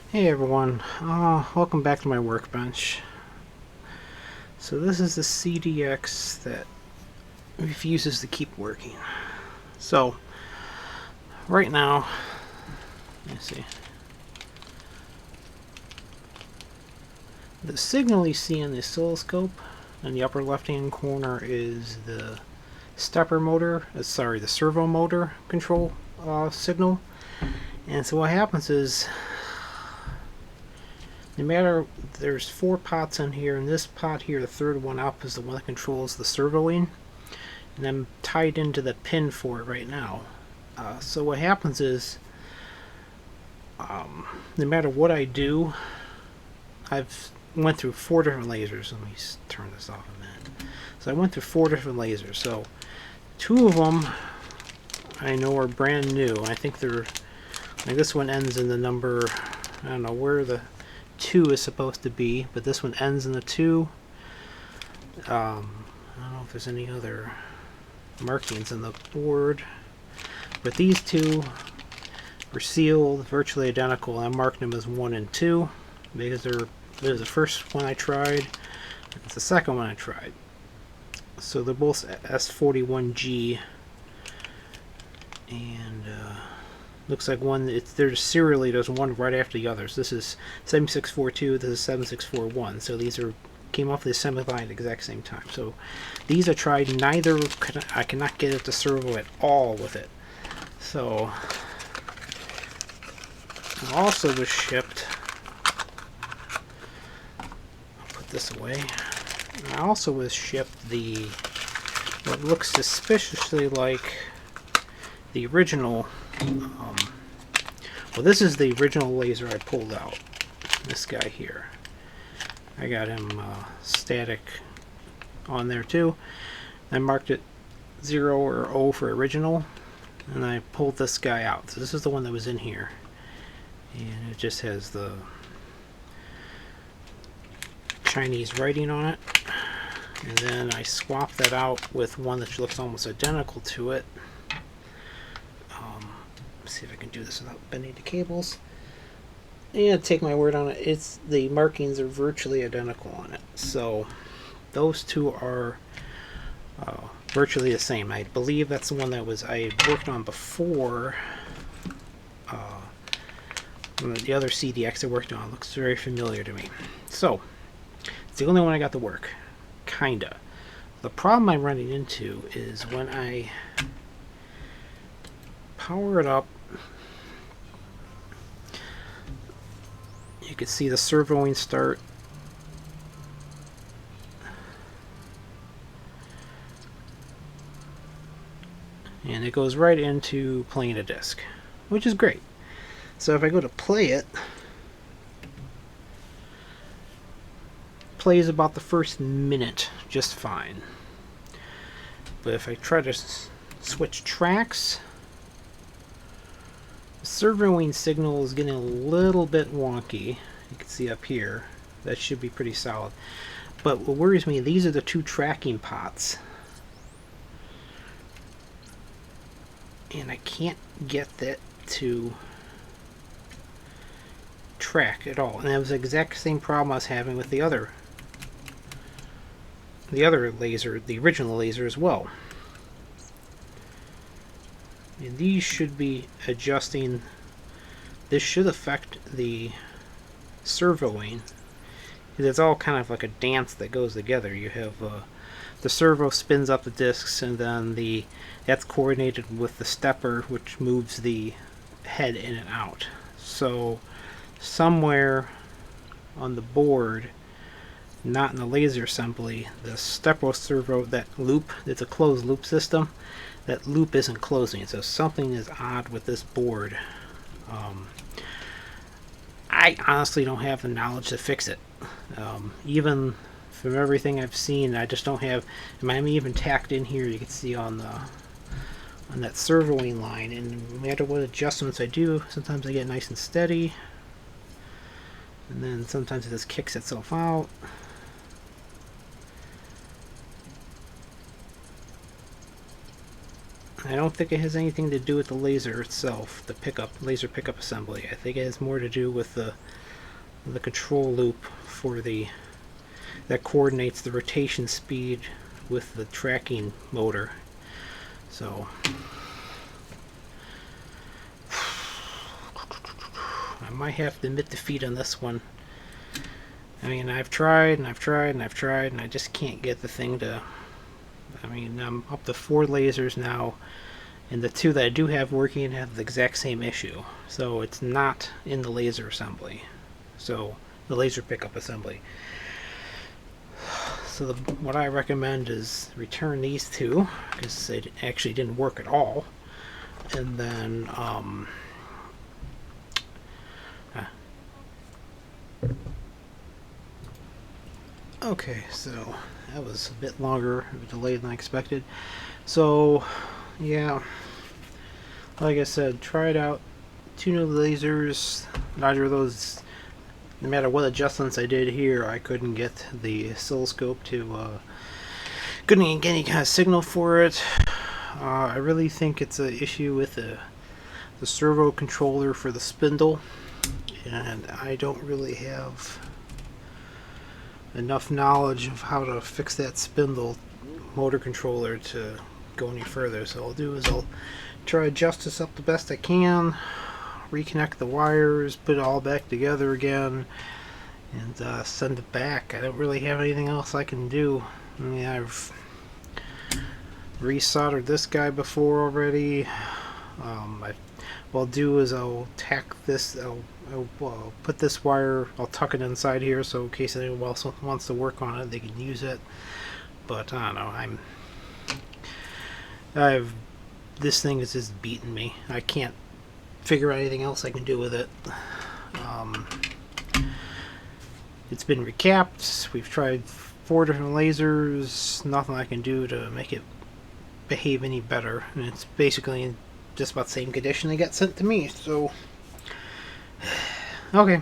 Hey everyone, welcome back to my workbench. So this is the CDX that refuses to keep working. So right now, let me see. The signal you see on the oscilloscope in the upper left hand corner is the stepper motor, the servo motor control signal. And so what happens is, no matter, there's 4 pots in here, and this pot here, the third one up, is the one that controls the servoing, and I'm tied into the pin for it right now. So what happens is, no matter what I do, I've went through 4 different lasers. Let me turn this off a minute. So I went through 4 different lasers. So 2 of them I know are brand new. I think they're like, this one ends in the number, I don't know where the 2 is supposed to be, but this one ends in the 2. I don't know if there's any other markings on the board, but these 2 were sealed virtually identical. I marked them as 1 and 2 because they're the first one I tried, it's the second one I tried. So they're both S41G, and looks like one, there's serially, there's one right after the others. This is 7642, this is 7641. So these came off the assembly line at the exact same time. So these I tried, neither I cannot get it to servo at all with it. So I also was shipped, I'll put this away, I also was shipped what looks suspiciously like the original, well, this is the original laser I pulled out. This guy here, I got him static on there too. I marked it 0 or O for original, and I pulled this guy out. So this is the one that was in here, and it just has the Chinese writing on it. And then I swapped that out with one that looks almost identical to it. Let's see if I can do this without bending the cables. And take my word on it, the markings are virtually identical on it. So those 2 are virtually the same. I believe that's the one that I worked on before. The other CDX I worked on looks very familiar to me. So it's the only one I got to work. Kinda. The problem I'm running into is when I power it up, you can see the servoing start. And it goes right into playing a disc, which is great. So if I go to play it, plays about the first minute just fine. But if I try to switch tracks, the servoing signal is getting a little bit wonky. You can see up here, that should be pretty solid. But what worries me, these are the 2 tracking pots, and I can't get that to track at all. And that was the exact same problem I was having with the other laser, the original laser as well. And these should be adjusting. This should affect the servoing, because it's all kind of like a dance that goes together. You have the servo spins up the discs, and then that's coordinated with the stepper, which moves the head in and out. So somewhere on the board, not in the laser assembly, the stepper servo, that loop, it's a closed loop system, that loop isn't closing. So something is odd with this board. I honestly don't have the knowledge to fix it. Even from everything I've seen, I just don't have. I'm even tacked in here, you can see on that servoing line, and no matter what adjustments I do, sometimes I get nice and steady, and then sometimes it just kicks itself out. I don't think it has anything to do with the laser itself, the laser pickup assembly. I think it has more to do with the control loop for that coordinates the rotation speed with the tracking motor. So I might have to admit defeat on this one. I mean, I've tried and I've tried and I've tried, and I just can't get the thing to... I mean, I'm up to 4 lasers now, and the 2 that I do have working have the exact same issue. So it's not in the laser assembly. So, the laser pickup assembly. So what I recommend is return these 2, because it actually didn't work at all. And then, okay, so that was a bit longer of a delay than I expected. So, yeah, like I said, try it out. 2 new lasers. Neither of those, no matter what adjustments I did here, I couldn't get the oscilloscope to, couldn't get any kind of signal for it. I really think it's an issue with the servo controller for the spindle, and I don't really have enough knowledge of how to fix that spindle motor controller to go any further. So what I'll do is I'll try to adjust this up the best I can, reconnect the wires, put it all back together again, and send it back. I don't really have anything else I can do. I mean, I've resoldered this guy before already. What I'll do is I'll tack this, I'll put this wire, I'll tuck it inside here so in case anyone else wants to work on it, they can use it. But I don't know, this thing is just beating me. I can't figure out anything else I can do with it. It's been recapped. We've tried 4 different lasers. Nothing I can do to make it behave any better. And it's basically in just about the same condition they got sent to me. So, okay,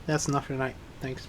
that's enough for tonight. Thanks.